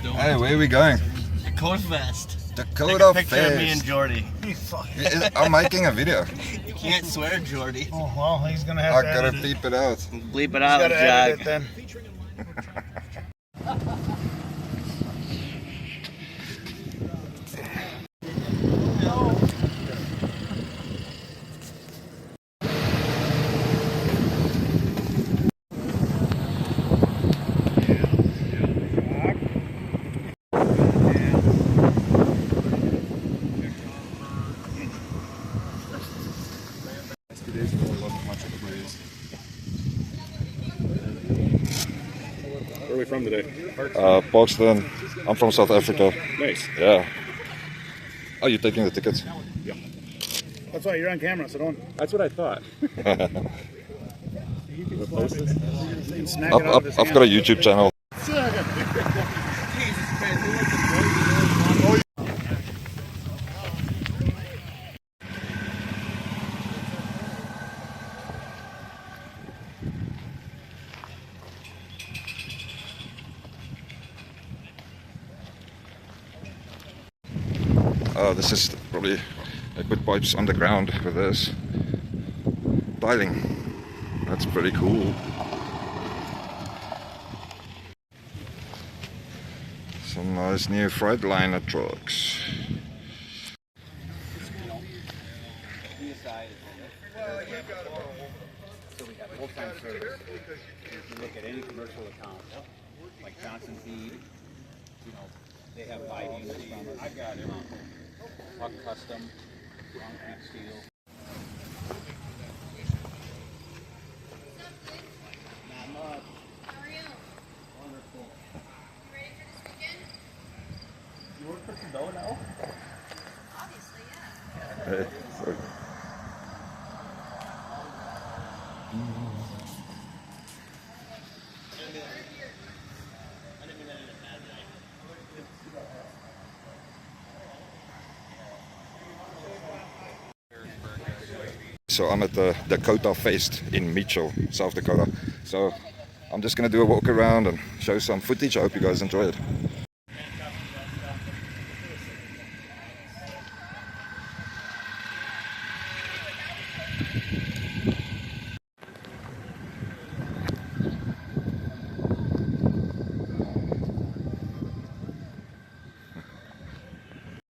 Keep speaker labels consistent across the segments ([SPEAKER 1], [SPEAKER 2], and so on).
[SPEAKER 1] doing.
[SPEAKER 2] Hey, where are we going?
[SPEAKER 1] Dakota Fest.
[SPEAKER 2] Dakota
[SPEAKER 1] Take a picture
[SPEAKER 2] Fest.
[SPEAKER 1] of me and Jordy.
[SPEAKER 2] I'm making a video.
[SPEAKER 1] You can't swear, Jordy.
[SPEAKER 3] Oh, well, he's gonna have
[SPEAKER 2] I
[SPEAKER 3] to
[SPEAKER 2] gotta
[SPEAKER 3] edit it.
[SPEAKER 2] beep it out.
[SPEAKER 1] Bleep it
[SPEAKER 3] He's
[SPEAKER 1] out,
[SPEAKER 3] gotta edit
[SPEAKER 1] Jack.
[SPEAKER 3] it then.
[SPEAKER 4] Where are we from today?
[SPEAKER 2] Boston. I'm from South Africa.
[SPEAKER 4] Nice.
[SPEAKER 2] Yeah. Oh, you're taking the tickets?
[SPEAKER 4] Yeah.
[SPEAKER 3] That's why you're on camera, so don't.
[SPEAKER 4] That's what I thought.
[SPEAKER 3] You can snack it out of his
[SPEAKER 2] I've got a YouTube channel. This is probably I put pipes underground with this tiling. That's pretty cool. Some nice new Freightliner trucks.
[SPEAKER 5] So we have full-time service. If you look at any commercial account, like Johnson Feed, you know, they have live units from it. I've got it. Puck Custom, concrete steel. Not much.
[SPEAKER 6] How are you?
[SPEAKER 5] Wonderful.
[SPEAKER 6] You ready for this weekend?
[SPEAKER 5] You work for Trudeau now?
[SPEAKER 6] Obviously, yeah.
[SPEAKER 2] Hey, sorry. So I'm at the Dakota Fest in Mitchell, South Dakota. So I'm just gonna do a walk around and show some footage. I hope you guys enjoy it.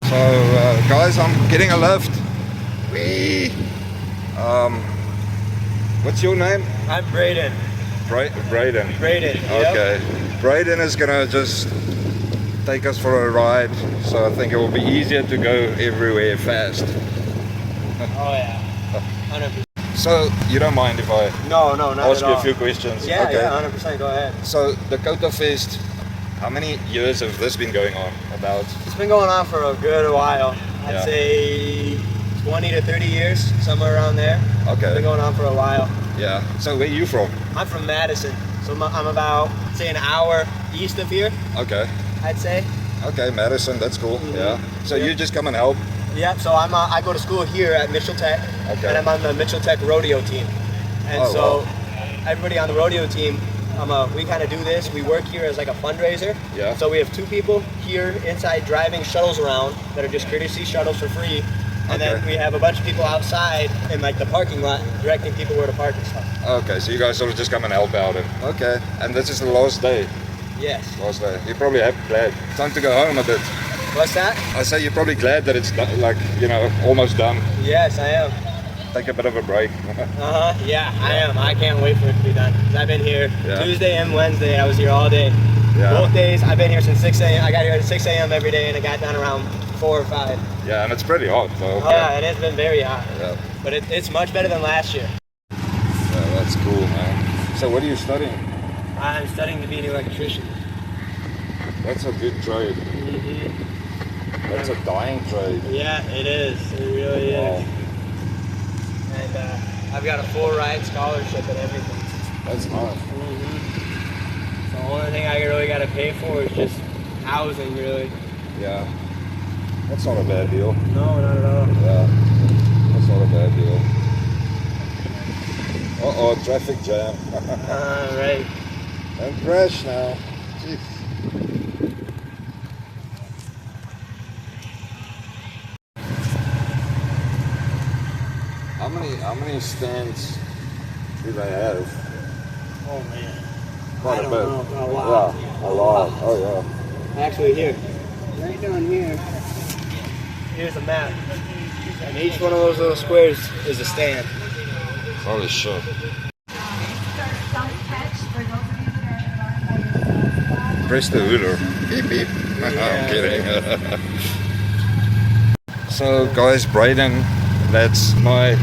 [SPEAKER 2] So guys, I'm getting a lift. Whee! What's your name?
[SPEAKER 1] I'm Braden.
[SPEAKER 2] Braden.
[SPEAKER 1] Braden.
[SPEAKER 2] Okay. Braden is gonna just take us for a ride, so I think it will be easier to go everywhere fast.
[SPEAKER 1] Oh yeah. 100%.
[SPEAKER 2] So you don't mind if I
[SPEAKER 1] No, not
[SPEAKER 2] ask
[SPEAKER 1] at
[SPEAKER 2] you
[SPEAKER 1] all.
[SPEAKER 2] a few questions?
[SPEAKER 1] Yeah,
[SPEAKER 2] Okay.
[SPEAKER 1] yeah, 100%. Go ahead.
[SPEAKER 2] So Dakota Fest, how many years have this been going on? About?
[SPEAKER 1] It's been going on for a good while. I'd
[SPEAKER 2] Yeah.
[SPEAKER 1] say 20 to 30 years, somewhere around there. It's
[SPEAKER 2] Okay.
[SPEAKER 1] been going on for a while.
[SPEAKER 2] Yeah. So where are you from?
[SPEAKER 1] I'm from Madison, so I'm about, say, an hour east of here,
[SPEAKER 2] Okay.
[SPEAKER 1] I'd say.
[SPEAKER 2] Okay, Madison. That's cool.
[SPEAKER 1] Mhm.
[SPEAKER 2] Yeah. So
[SPEAKER 1] Yeah.
[SPEAKER 2] you just come and help.
[SPEAKER 1] Yeah, so I go to school here at Mitchell Tech,
[SPEAKER 2] Okay.
[SPEAKER 1] and I'm on the Mitchell Tech rodeo team. And
[SPEAKER 2] Oh,
[SPEAKER 1] so
[SPEAKER 2] wow.
[SPEAKER 1] everybody on the rodeo team, we kind of do this. We work here as like a fundraiser.
[SPEAKER 2] Yeah.
[SPEAKER 1] So we have 2 people here inside driving shuttles around that are just courtesy shuttles for free. And then
[SPEAKER 2] Okay.
[SPEAKER 1] we have a bunch of people outside in like the parking lot directing people where to park and stuff.
[SPEAKER 2] Okay, so you guys sort of just come and help out. Okay. And this is the last day.
[SPEAKER 1] Yes.
[SPEAKER 2] Last day. You're probably glad. Time to go home a bit.
[SPEAKER 1] What's that?
[SPEAKER 2] I say you're probably glad that it's done, like, you know, almost done.
[SPEAKER 1] Yes, I am.
[SPEAKER 2] Take a bit of a break.
[SPEAKER 1] Yeah, I am. I can't wait for it to be done. 'Cause I've been here
[SPEAKER 2] Yeah.
[SPEAKER 1] Tuesday and Wednesday. I was here all day.
[SPEAKER 2] Yeah.
[SPEAKER 1] Both days I've been here since 6 a.m. I got here at 6 a.m. every day and I got done around 4 or 5.
[SPEAKER 2] Yeah, and it's pretty hot. So,
[SPEAKER 1] Oh yeah, it has been very hot.
[SPEAKER 2] Yeah.
[SPEAKER 1] But it's much better than last year.
[SPEAKER 2] Yeah, that's cool, man. So what are you studying?
[SPEAKER 1] I'm studying to be an electrician.
[SPEAKER 2] That's a good trade. That's a dying trade.
[SPEAKER 1] Yeah, it is. It really
[SPEAKER 2] Wow.
[SPEAKER 1] is. And I've got a full ride scholarship and everything.
[SPEAKER 2] That's nice.
[SPEAKER 1] The only thing I really got to pay for is just housing, really.
[SPEAKER 2] Yeah. That's not a bad deal.
[SPEAKER 1] No, not at all.
[SPEAKER 2] Yeah. That's not a bad deal. Uh-oh, traffic jam.
[SPEAKER 1] Right.
[SPEAKER 2] And crash now. Jeez. many stands do they have?
[SPEAKER 1] Oh man.
[SPEAKER 2] Quite
[SPEAKER 1] I
[SPEAKER 2] a
[SPEAKER 1] don't
[SPEAKER 2] bit.
[SPEAKER 1] know. A lot.
[SPEAKER 2] Yeah, a lot. Oh yeah.
[SPEAKER 1] Actually, here. Right down here. Here's a map. And each one of those little squares is a stand.
[SPEAKER 2] Holy shit. Press the hooter. Beep beep. I'm kidding. So guys, Brayden, that's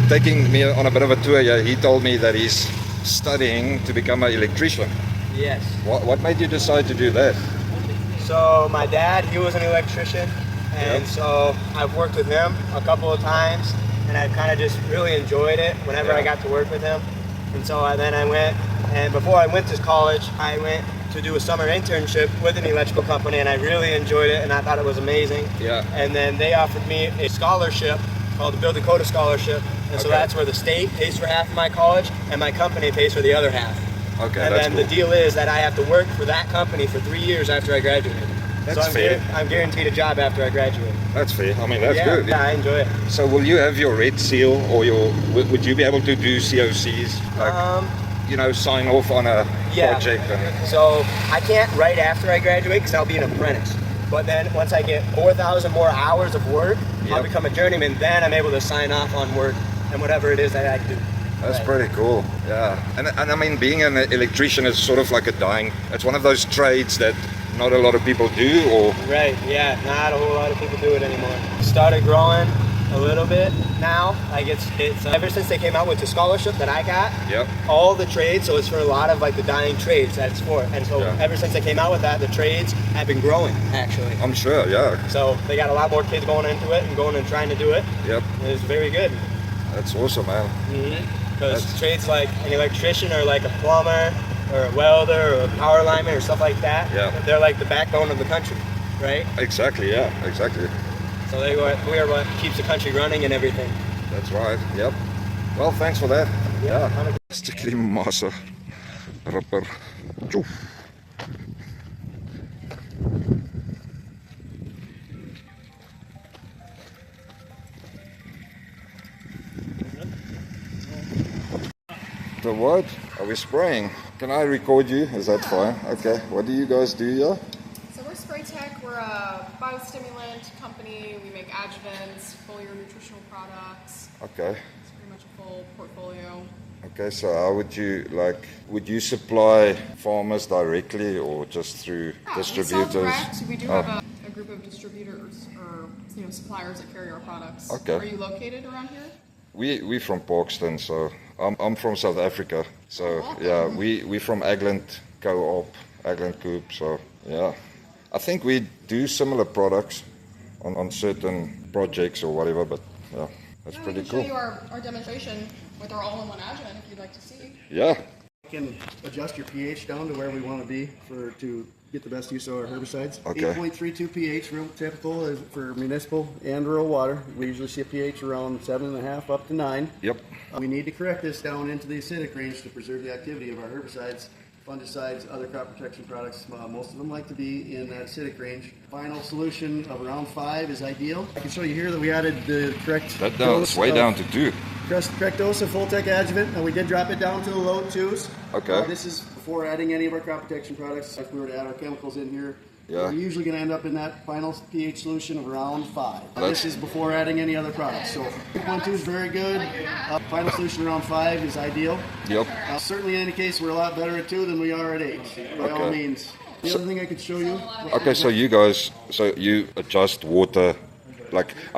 [SPEAKER 2] taking me on a bit of a tour here. He told me that he's studying to become an electrician.
[SPEAKER 1] Yes.
[SPEAKER 2] What made you decide to do that?
[SPEAKER 1] So my dad, he was an electrician, and
[SPEAKER 2] Yep.
[SPEAKER 1] so I've worked with him a couple of times, and I've kind of just really enjoyed it whenever I got to work with him. And so then I went, and before I went to college, I went to do a summer internship with an electrical company, and I really enjoyed it, and I thought it was amazing.
[SPEAKER 2] Yeah.
[SPEAKER 1] And then they offered me a scholarship called the Build Dakota Scholarship, and so
[SPEAKER 2] Okay.
[SPEAKER 1] that's where the state pays for half of my college, and my company pays for the other half.
[SPEAKER 2] Okay,
[SPEAKER 1] And
[SPEAKER 2] that's
[SPEAKER 1] then
[SPEAKER 2] cool.
[SPEAKER 1] the deal is that I have to work for that company for 3 years after I graduate.
[SPEAKER 2] That's
[SPEAKER 1] so
[SPEAKER 2] fair.
[SPEAKER 1] I'm guaranteed a job after I graduate.
[SPEAKER 2] That's fair. I mean, that's
[SPEAKER 1] yeah,
[SPEAKER 2] good.
[SPEAKER 1] Yeah, I enjoy it.
[SPEAKER 2] So will you have your red seal, or would you be able to do COCs? Like, sign off on a
[SPEAKER 1] Yeah.
[SPEAKER 2] project?
[SPEAKER 1] So I can't right after I graduate because I'll be an apprentice. But then once I get 4,000 more hours of work, I'll
[SPEAKER 2] Yep.
[SPEAKER 1] become a journeyman. Then I'm able to sign off on work and whatever it is that I do.
[SPEAKER 2] That's
[SPEAKER 1] Right.
[SPEAKER 2] pretty cool. Yeah. And I mean, being an electrician is sort of like it's one of those trades that not a lot of people do, or
[SPEAKER 1] Right, yeah, not a whole lot of people do it anymore. Started growing a little bit now. Like it's ever since they came out with the scholarship that I got,
[SPEAKER 2] Yep.
[SPEAKER 1] all the trades, so it's for a lot of like the dying trades that it's for. And so
[SPEAKER 2] Yeah.
[SPEAKER 1] ever since they came out with that, the trades have been growing actually.
[SPEAKER 2] I'm sure, yeah.
[SPEAKER 1] So they got a lot more kids going into it and going and trying to do it.
[SPEAKER 2] Yep.
[SPEAKER 1] And it's very good.
[SPEAKER 2] That's awesome, man.
[SPEAKER 1] Because
[SPEAKER 2] That's-
[SPEAKER 1] trades like an electrician or like a plumber or a welder or a power lineman or stuff like that,
[SPEAKER 2] Yeah.
[SPEAKER 1] they're like the backbone of the country, right?
[SPEAKER 2] Exactly, yeah, exactly.
[SPEAKER 1] So we are what keeps the country running and everything.
[SPEAKER 2] That's right, yep. Well, thanks for that.
[SPEAKER 1] Yeah.
[SPEAKER 2] Stukje massa. Rapper. Tjoef. So what? Are we spraying? Can I record you? Is that fine? Okay. What do you guys do here?
[SPEAKER 7] So we're Spray Tech. We're a biostimulant company. We make adjuvants, foliar nutritional products.
[SPEAKER 2] Okay.
[SPEAKER 7] It's pretty much a full portfolio.
[SPEAKER 2] Okay, so how would you supply farmers directly or just through
[SPEAKER 7] Yeah,
[SPEAKER 2] distributors?
[SPEAKER 7] We sell direct. We do have a group of distributors or suppliers that carry our products.
[SPEAKER 2] Okay.
[SPEAKER 7] Are you located around here?
[SPEAKER 2] We from Parkston, so I'm from South Africa. So
[SPEAKER 7] welcome.
[SPEAKER 2] yeah, we from Agland Co-op, Agland Coop. So yeah, I think we do similar products on certain projects or whatever. But yeah, that's
[SPEAKER 7] Yeah,
[SPEAKER 2] pretty
[SPEAKER 7] we can
[SPEAKER 2] cool.
[SPEAKER 7] show you our demonstration with our all-in-one adjuvant if you'd like to see.
[SPEAKER 2] Yeah.
[SPEAKER 3] We can adjust your pH down to where we want to be to get the best use of our herbicides.
[SPEAKER 2] Okay.
[SPEAKER 3] 8.32 pH, real typical is for municipal and rural water. We usually see a pH around 7.5 up to 9.
[SPEAKER 2] Yep.
[SPEAKER 3] We need to correct this down into the acidic range to preserve the activity of our herbicides, fungicides, other crop protection products. Most of them like to be in that acidic range. Final solution of around 5 is ideal. I can show you here that we added the correct
[SPEAKER 2] That down. It's
[SPEAKER 3] dose
[SPEAKER 2] way
[SPEAKER 3] of-
[SPEAKER 2] down to 2.
[SPEAKER 3] Correct dose of Full-Tech adjuvant. Now we did drop it down to the low 2s.
[SPEAKER 2] Okay.
[SPEAKER 3] This is before adding any of our crop protection products. If we were to add our chemicals in here,
[SPEAKER 2] Yeah.
[SPEAKER 3] we're usually going to end up in that final pH solution of around 5.
[SPEAKER 2] That's-
[SPEAKER 3] This is before adding any other products. So 1.2 is very good. Final solution around 5 is ideal.
[SPEAKER 2] Yep.
[SPEAKER 3] Certainly in any case, we're a lot better at 2 than we are at 8. By all
[SPEAKER 2] Okay.
[SPEAKER 3] means. The other thing I could show you.
[SPEAKER 2] Okay, so you adjust water,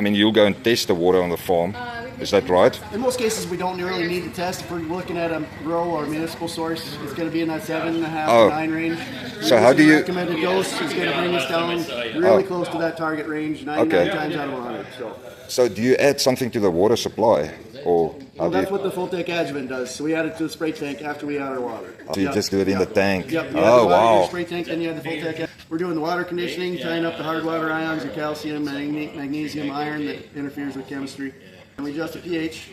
[SPEAKER 2] you'll go and test the water on the farm. Is that right?
[SPEAKER 3] In most cases, we don't really need to test. If we're looking at a rural or municipal source, it's going to be in that 7.5
[SPEAKER 2] Oh.
[SPEAKER 3] to 9 range.
[SPEAKER 2] So how do you-
[SPEAKER 3] recommended dose is going to bring us down really close to that target range, 99
[SPEAKER 2] Okay.
[SPEAKER 3] times out of 100.
[SPEAKER 2] So do you add something to the water supply, or how
[SPEAKER 3] Well,
[SPEAKER 2] do
[SPEAKER 3] that's
[SPEAKER 2] you?
[SPEAKER 3] what the Full-Tech adjuvant does. So we add it to the spray tank after we add our water.
[SPEAKER 2] So you just do it in the tank?
[SPEAKER 3] Yep. You add the
[SPEAKER 2] Oh
[SPEAKER 3] water in your
[SPEAKER 2] wow.
[SPEAKER 3] spray tank, then you add the Full-Tech. We're doing the water conditioning, tying up the hard water ions, your calcium, magnesium, iron that interferes with chemistry. And we adjust the pH.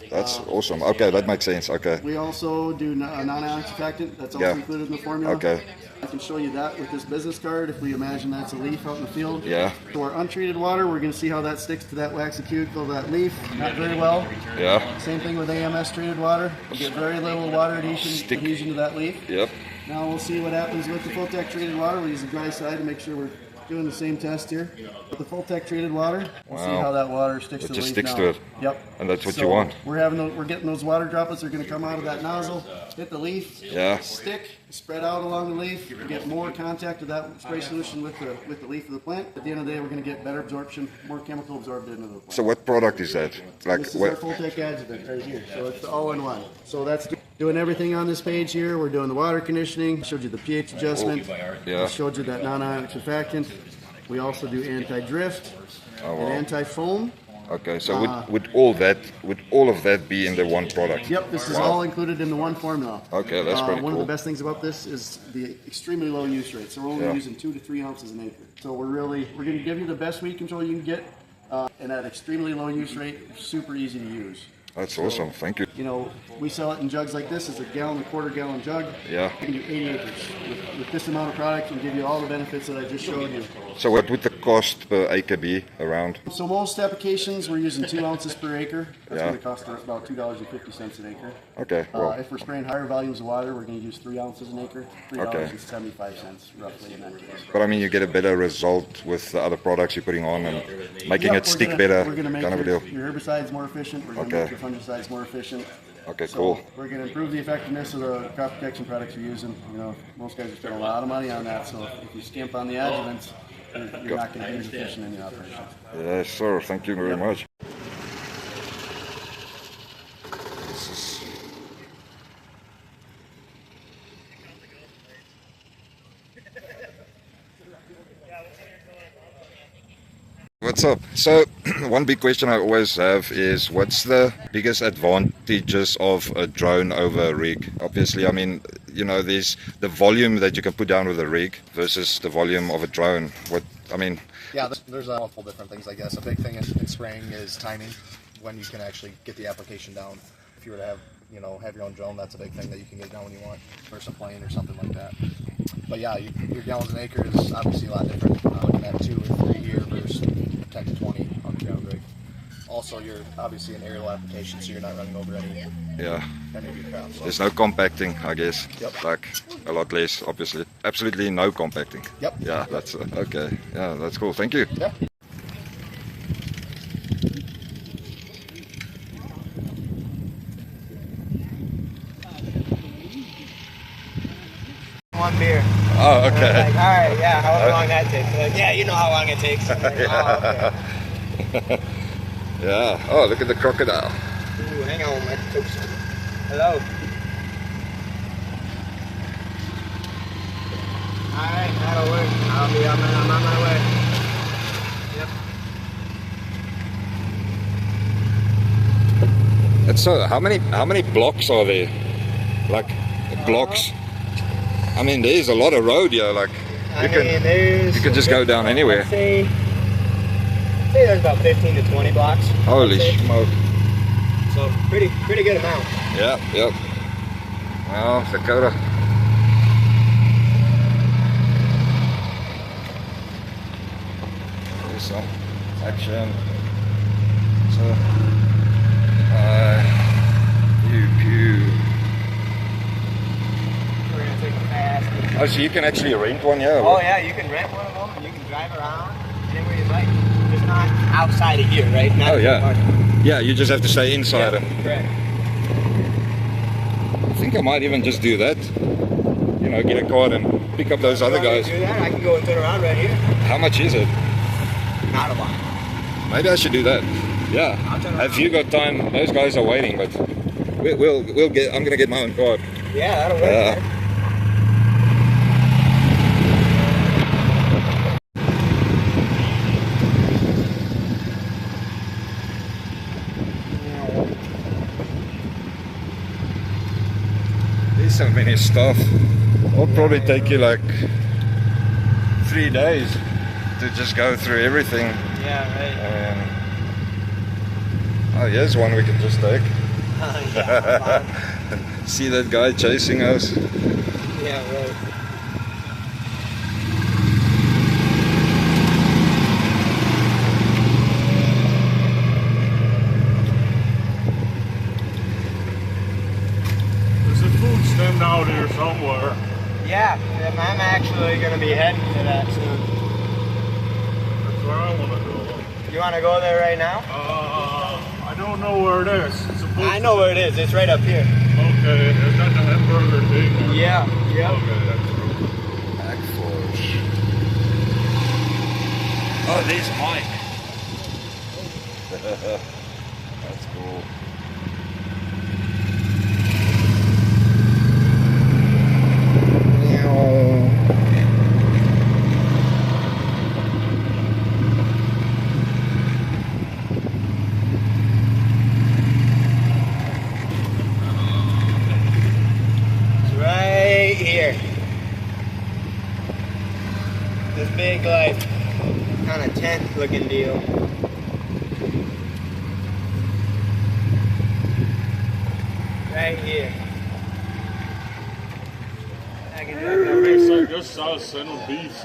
[SPEAKER 2] That's awesome. Okay, that makes sense. Okay.
[SPEAKER 3] We also do a non-ionic surfactant. That's also
[SPEAKER 2] Yeah.
[SPEAKER 3] included in the formula.
[SPEAKER 2] Okay.
[SPEAKER 3] I can show you that with this business card if we imagine that's a leaf out in the field.
[SPEAKER 2] Yeah.
[SPEAKER 3] So our untreated water, we're going to see how that sticks to that waxy cuticle, that leaf. Not very well.
[SPEAKER 2] Yeah.
[SPEAKER 3] Same thing with AMS treated water. You get very little water adhesion to that leaf.
[SPEAKER 2] Yep.
[SPEAKER 3] Now we'll see what happens with the full tech treated water. We'll use the dry side to make sure we're doing the same test here. With the full tech treated water, we'll see
[SPEAKER 2] Wow.
[SPEAKER 3] how that water sticks
[SPEAKER 2] It
[SPEAKER 3] to the
[SPEAKER 2] just
[SPEAKER 3] leaf
[SPEAKER 2] sticks
[SPEAKER 3] now.
[SPEAKER 2] to it.
[SPEAKER 3] Yep.
[SPEAKER 2] And that's what
[SPEAKER 3] So
[SPEAKER 2] you want.
[SPEAKER 3] we're getting those water droplets are going to come out of that nozzle, hit the leaf,
[SPEAKER 2] Yeah.
[SPEAKER 3] stick, spread out along the leaf. You get more contact of that spray solution with the leaf of the plant. At the end of the day, we're going to get better absorption, more chemical absorbed into the plant.
[SPEAKER 2] So what product is that? Like
[SPEAKER 3] This is our
[SPEAKER 2] what?
[SPEAKER 3] full tech adjuvant right here. So it's the all-in-one. So that's doing everything on this page here. We're doing the water conditioning. Showed you the pH adjustment.
[SPEAKER 2] Yeah.
[SPEAKER 3] Showed you that non-ionic surfactant. We also do anti-drift
[SPEAKER 2] Oh, wow.
[SPEAKER 3] and anti-foam.
[SPEAKER 2] Okay. So would all of that be in the one product?
[SPEAKER 3] Yep, this is
[SPEAKER 2] Wow.
[SPEAKER 3] all included in the one formula.
[SPEAKER 2] Okay, that's pretty
[SPEAKER 3] One of
[SPEAKER 2] cool.
[SPEAKER 3] the best things about this is the extremely low use rate. So we're only
[SPEAKER 2] Yeah.
[SPEAKER 3] using 2 to 3 ounces an acre. So we're going to give you the best weed control you can get, and at extremely low use rate, super easy to use.
[SPEAKER 2] That's awesome. Thank you.
[SPEAKER 3] You know, we sell it in jugs like this. It's a gallon, a quarter gallon jug.
[SPEAKER 2] Yeah.
[SPEAKER 3] You can do 80 acres with this amount of product and give you all the benefits that I just showed you.
[SPEAKER 2] So what would the cost per acre be around?
[SPEAKER 3] So most applications, we're using 2 ounces per acre. That's
[SPEAKER 2] Yeah.
[SPEAKER 3] going to cost about $2.50 an acre.
[SPEAKER 2] Okay. Well,
[SPEAKER 3] If we're spraying higher volumes of water, we're going to use 3 ounces an acre,
[SPEAKER 2] Okay.
[SPEAKER 3] $3.75 roughly in that case.
[SPEAKER 2] but I mean, you get a better result with the other products you're putting on and making
[SPEAKER 3] Yep,
[SPEAKER 2] it stick
[SPEAKER 3] we're
[SPEAKER 2] better,
[SPEAKER 3] going to make
[SPEAKER 2] kind of a deal.
[SPEAKER 3] your herbicides more efficient. We're going to
[SPEAKER 2] Okay.
[SPEAKER 3] make your fungicides more efficient.
[SPEAKER 2] Okay,
[SPEAKER 3] So
[SPEAKER 2] cool.
[SPEAKER 3] we're going to improve the effectiveness of the crop protection products you're using. You know, most guys are spending a lot of money on that. So if you skimp on the adjuvants, you're not going to be as efficient in your operations.
[SPEAKER 2] Yes, sir. Thank you very much. This is... What's up? So, one big question I always have is what's the biggest advantages of a drone over a rig? Obviously, I mean, you know, there's the volume that you can put down with a rig versus the volume of a drone.
[SPEAKER 8] Yeah, there's multiple different things, I guess. A big thing in spraying is timing, when you can actually get the application down. If you were to have your own drone, that's a big thing that you can get down when you want, versus a plane or something like that. But yeah, your gallons an acre is obviously a lot different. Looking at 2 or 3 here versus 10 to 20 on the ground rig. Also, you're obviously an aerial application, so you're not running over any of your crops. So.
[SPEAKER 2] There's no compacting, I guess.
[SPEAKER 8] Yep.
[SPEAKER 2] Like a lot less, obviously. Absolutely no compacting.
[SPEAKER 8] Yep.
[SPEAKER 2] Yeah, that's okay. Yeah, that's cool. Thank you.
[SPEAKER 8] Yeah.
[SPEAKER 1] One beer.
[SPEAKER 2] Oh,
[SPEAKER 1] And
[SPEAKER 2] okay.
[SPEAKER 1] I'm like, all right, yeah, however long that takes. They're like, yeah, you know how long it takes. I'm like, oh, okay.
[SPEAKER 2] Yeah. Oh, look at the crocodile.
[SPEAKER 1] Ooh, hang on, my toast. Hello. All right, that'll work. I'm on my way. Yep.
[SPEAKER 2] And so, how many blocks are there? Like blocks? I mean, there's a lot of road here. Like you can just go down anywhere.
[SPEAKER 1] I'd say there's about 15 to 20 blocks.
[SPEAKER 2] Holy
[SPEAKER 1] I'd say.
[SPEAKER 2] smoke!
[SPEAKER 1] So pretty good amount.
[SPEAKER 2] Yeah. Yep. Well, Dakota. There's some action. So, pew.
[SPEAKER 1] We're gonna take a fast.
[SPEAKER 2] Oh, so you can actually rent one here?
[SPEAKER 1] Oh yeah, you can rent one of them and you can drive around anywhere you like. Just not outside of here, right? Not
[SPEAKER 2] Oh
[SPEAKER 1] in the
[SPEAKER 2] yeah.
[SPEAKER 1] park.
[SPEAKER 2] Yeah, you just have to stay inside.
[SPEAKER 1] Yeah, correct.
[SPEAKER 2] I think I might even just do that. You know, get a card and pick up those other
[SPEAKER 1] You want me
[SPEAKER 2] guys.
[SPEAKER 1] to do that? I can go and turn around right here.
[SPEAKER 2] How much is it?
[SPEAKER 1] Not a lot.
[SPEAKER 2] Maybe I should do that. Yeah.
[SPEAKER 1] I'll turn
[SPEAKER 2] Have
[SPEAKER 1] around.
[SPEAKER 2] you got time? Those guys are waiting, but we'll get. I'm gonna get my own card.
[SPEAKER 1] Yeah, that'll work.
[SPEAKER 2] Yeah.
[SPEAKER 1] man.
[SPEAKER 2] There's so many stuff. It'll probably take you like 3 days to just go through everything.
[SPEAKER 1] Yeah, right.
[SPEAKER 2] Oh, here's one we can just take.
[SPEAKER 1] Yeah,
[SPEAKER 2] See that guy chasing us?
[SPEAKER 1] yeah, right.
[SPEAKER 4] There's a food stand out here somewhere.
[SPEAKER 1] Yeah, and I'm actually going to be heading to that soon.
[SPEAKER 4] That's where I want to go.
[SPEAKER 1] You want to go there right now?
[SPEAKER 4] I don't know where it is. It's
[SPEAKER 1] I know where it is. It's right up here.
[SPEAKER 4] Okay, is that the hamburger thing?
[SPEAKER 1] Yeah, yeah.
[SPEAKER 4] Okay, that's true.
[SPEAKER 2] Backflush. Oh, there's Mike. That's cool.
[SPEAKER 1] It's right here. This big, like, kind of tent looking deal. Right here. I can do
[SPEAKER 4] It's like just us and beef.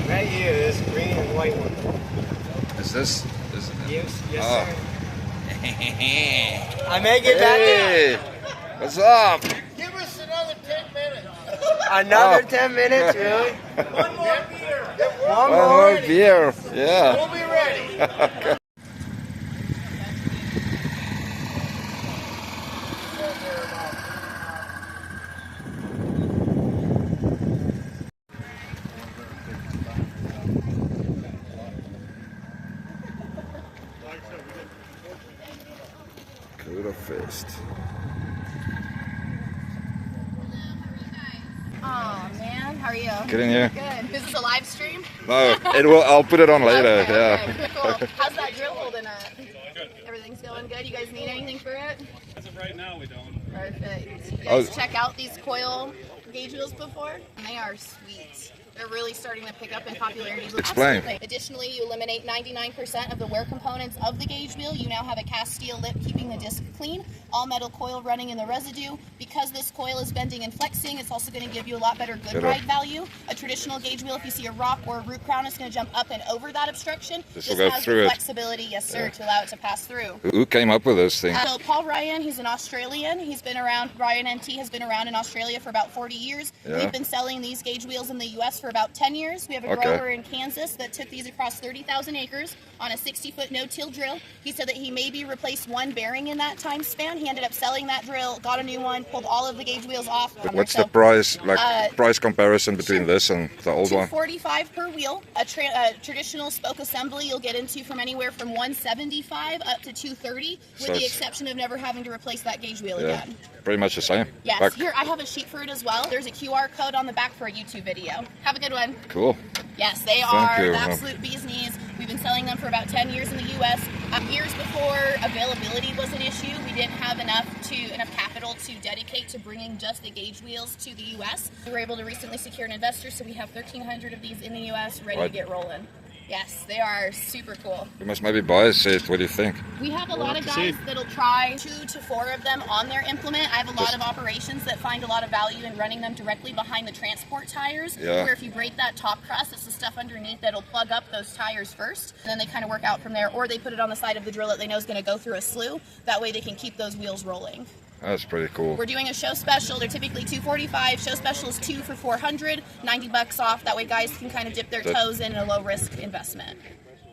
[SPEAKER 1] Right here, this green and white one.
[SPEAKER 2] Is this?
[SPEAKER 1] Yes, yes,
[SPEAKER 2] Oh.
[SPEAKER 1] sir. I may get back
[SPEAKER 2] Hey, what's up?
[SPEAKER 3] Give us another 10 minutes.
[SPEAKER 1] another
[SPEAKER 2] Oh.
[SPEAKER 1] 10 minutes, really?
[SPEAKER 3] One more beer.
[SPEAKER 1] One
[SPEAKER 2] One
[SPEAKER 1] more?
[SPEAKER 2] more beer. Yeah.
[SPEAKER 3] We'll be ready.
[SPEAKER 2] Dakota Fest.
[SPEAKER 7] Oh man, how are you?
[SPEAKER 2] Get in here.
[SPEAKER 7] Good. Is this a live stream?
[SPEAKER 2] No, it will. I'll put it on later.
[SPEAKER 7] Okay,
[SPEAKER 2] Yeah.
[SPEAKER 7] okay, cool. How's that drill holding up? Everything's going good? You guys need anything for it?
[SPEAKER 5] As of right now, we don't.
[SPEAKER 7] Perfect. You
[SPEAKER 2] Oh.
[SPEAKER 7] guys check out these coil gauge wheels before? They are sweet. They're really starting to pick up in popularity.
[SPEAKER 2] Explain.
[SPEAKER 7] Absolutely. Additionally, you eliminate 99% of the wear components of the gauge wheel. You now have a cast steel lip keeping the disc clean, all metal coil running in the residue. Because this coil is bending and flexing, it's also going to give you a lot better good ride value. A traditional gauge wheel, if you see a rock or a root crown, it's going to jump up and over that obstruction.
[SPEAKER 2] This will go
[SPEAKER 7] has
[SPEAKER 2] through
[SPEAKER 7] the
[SPEAKER 2] it.
[SPEAKER 7] flexibility, yes sir, to allow it to pass through.
[SPEAKER 2] Who came up with this thing?
[SPEAKER 7] So Paul Ryan, he's an Australian. He's been around, Ryan NT has been around in Australia for about 40 years.
[SPEAKER 2] Yeah.
[SPEAKER 7] We've been selling these gauge wheels in the US for about 10 years. We have a
[SPEAKER 2] Okay.
[SPEAKER 7] grower in Kansas that took these across 30,000 acres on a 60-foot no-till drill. He said that he maybe replaced one bearing in that time span. He ended up selling that drill, got a new one, pulled all of the gauge wheels off.
[SPEAKER 2] What's the price, like price comparison between
[SPEAKER 7] sure.
[SPEAKER 2] this and the old one?
[SPEAKER 7] $245 per wheel. A traditional spoke assembly you'll get into from anywhere from $175 up to $230, with
[SPEAKER 2] So
[SPEAKER 7] the
[SPEAKER 2] it's-
[SPEAKER 7] exception of never having to replace that gauge wheel
[SPEAKER 2] Yeah,
[SPEAKER 7] again.
[SPEAKER 2] pretty much the same.
[SPEAKER 7] Yes,
[SPEAKER 2] Like,
[SPEAKER 7] here I have a sheet for it as well. There's a QR code on the back for a YouTube video. Have a good one.
[SPEAKER 2] cool.
[SPEAKER 7] Yes, they
[SPEAKER 2] Thank
[SPEAKER 7] are
[SPEAKER 2] you.
[SPEAKER 7] the absolute bee's knees. We've been selling them for about 10 years in the U.S. Years before availability was an issue, we didn't have enough capital to dedicate to bringing just the gauge wheels to the U.S. We were able to recently secure an investor, so we have 1,300 of these in the U.S. ready
[SPEAKER 2] Right.
[SPEAKER 7] to get rolling. Yes, they are super cool.
[SPEAKER 2] We must maybe buy a set. What do you think?
[SPEAKER 7] We have a lot of guys that'll try 2 to 4 of them on their implement. I have a lot of operations that find a lot of value in running them directly behind the transport tires.
[SPEAKER 2] Yeah.
[SPEAKER 7] Where if you break that top crust, it's the stuff underneath that'll plug up those tires first. And then they kind of work out from there. Or they put it on the side of the drill that they know is going to go through a slough. That way they can keep those wheels rolling.
[SPEAKER 2] That's pretty cool.
[SPEAKER 7] We're doing a show special. They're typically $245. Show special is 2 for $400, $90 off. That way guys can kind of dip their toes in a low risk investment.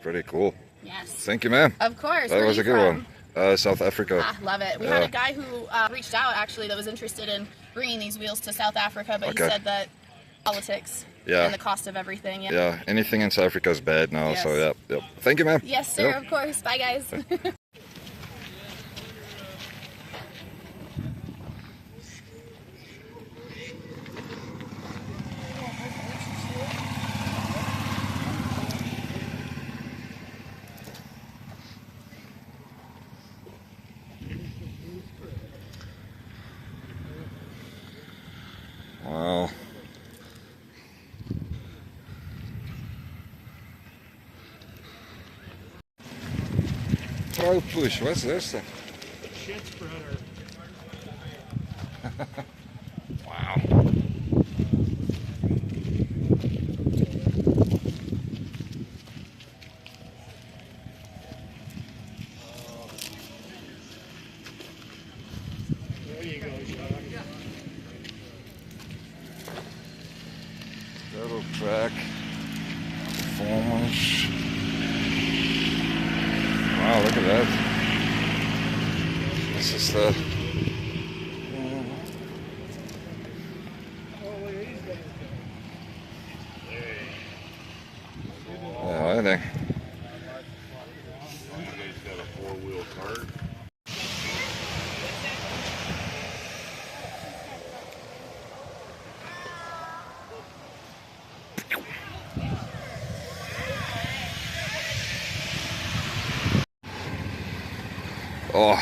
[SPEAKER 2] Pretty cool.
[SPEAKER 7] Yes.
[SPEAKER 2] Thank you, man.
[SPEAKER 7] Of course.
[SPEAKER 2] That
[SPEAKER 7] Where
[SPEAKER 2] was
[SPEAKER 7] are
[SPEAKER 2] a
[SPEAKER 7] you
[SPEAKER 2] good
[SPEAKER 7] from?
[SPEAKER 2] one. South Africa.
[SPEAKER 7] Ah, love it. We had a guy who reached out actually that was interested in bringing these wheels to South Africa, but he said that politics and the cost of everything.
[SPEAKER 2] Yeah, anything in South Africa is bad now.
[SPEAKER 7] Yes.
[SPEAKER 2] So yeah. Thank you, man.
[SPEAKER 7] Yes, sir.
[SPEAKER 2] Yep.
[SPEAKER 7] Of course. Bye, guys.
[SPEAKER 2] Pro push. What's this thing?
[SPEAKER 4] Shit spreader.
[SPEAKER 2] Wow.
[SPEAKER 4] There you go, John.
[SPEAKER 2] Double track. Performance. Wow, look at that. This is the I think.
[SPEAKER 4] You guys got a 4-wheel cart.
[SPEAKER 2] Oh,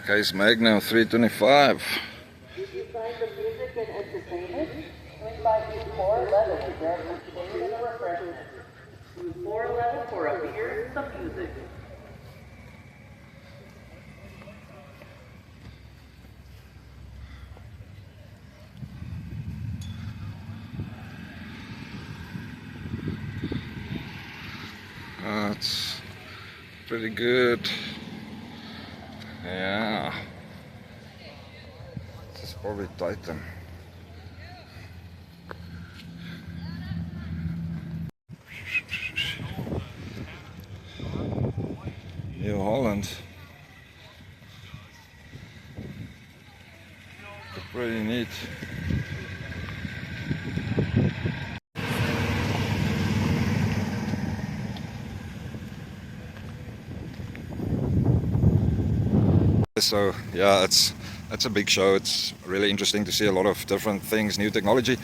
[SPEAKER 2] Case Magnum 325.
[SPEAKER 9] If you find the music and entertainment, swing by booth 411 to grab some food and a refreshment. Booth 411 for a beer and some music.
[SPEAKER 2] That's pretty good. Yeah. This is probably Titan. New Holland. Pretty neat. So yeah, it's a big show. It's really interesting to see a lot of different things, new technology.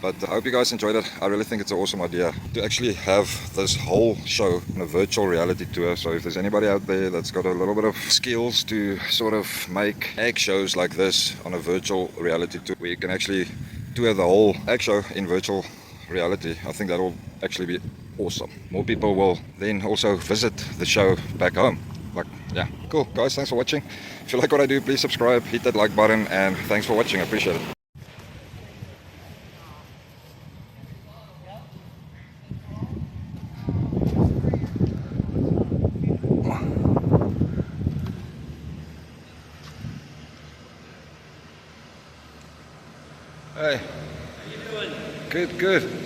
[SPEAKER 2] But I hope you guys enjoyed it. I really think it's an awesome idea to actually have this whole show in a virtual reality tour. So if there's anybody out there that's got a little bit of skills to sort of make ag shows like this on a virtual reality tour, where you can actually tour the whole ag show in virtual reality, I think that'll actually be awesome. More people will then also visit the show back home. Like, yeah, cool guys, thanks for watching. If you like what I do, please subscribe, hit that like button, and thanks for watching. I appreciate it. Hey. How you doing? Good, good.